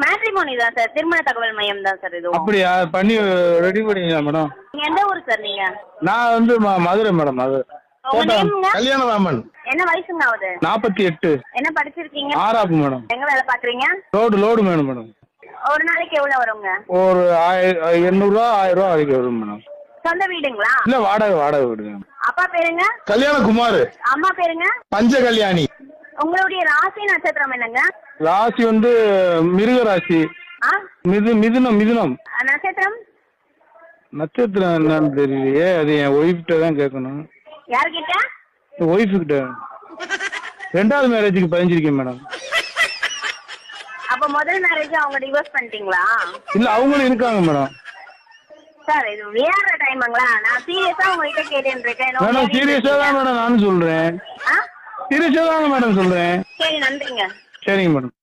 Matrimony தான் sir, திருமண தகவல் மையம் தான் சார் இதுவும். அப்படியா? பண்ணி ரெடி பண்ணிங்களா மேடம்? நீங்க எந்த ஊர் சார் நீங்க? நான் வந்து மதுரை மேடம். அது உங்க நேம்ங்க? கல்யாணராமன். என்ன வயசுங்க ஆகுது? 48. என்ன படிச்சிருக்கீங்க? 6ஆப்பு மேடம். எங்க வேலை பாக்குறீங்க? லோடு வேணும் மேடம். ஒரு நாளைக்கு எவ்வளவு வருங்க? ஒரு 800 ரூபா 1000 ரூபா வரைக்கும் வரும் மேடம். சொந்த வீடுங்களா? இல்ல வாடகை வீடுங்க. அப்பா பேருங்க? கல்யாணகுமார். அம்மா பேருங்க? பஞ்ச கல்யாணி. உங்களுடைய ராசி நட்சத்திரம் என்னங்க? ராசி வந்து மிருக ராசி. மிதுனம். நட்சத்திரம்? நட்சத்திரம் என்னன்னு தெரியலையே, அது என் ஒய்ஃப்கிட்ட தான் கேட்கணும். யார்கிட்ட? ஒய்ஃபு கிட்ட. 2வது மேரேஜுக்கு பதிஞ்சிருக்கேன் மேடம். அப்ப முதல் மேரேஜ் அவங்க டிவோர்ஸ் பண்ணிட்டீங்களா? இல்ல அவங்களும் இருக்காங்க மேடம். சார் இது விளையாடுற டைமுங்களா? நான் சீரியஸா உங்ககிட்ட கேட்டுட்டு இருக்கேன். மேடம் சீரியஸா தான் மேடம் நானும் சொல்றேன். சீரியஸா தாங்க மேடம் சொல்றேன். சரி, நன்றிங்க. சரிங்க மேடம்.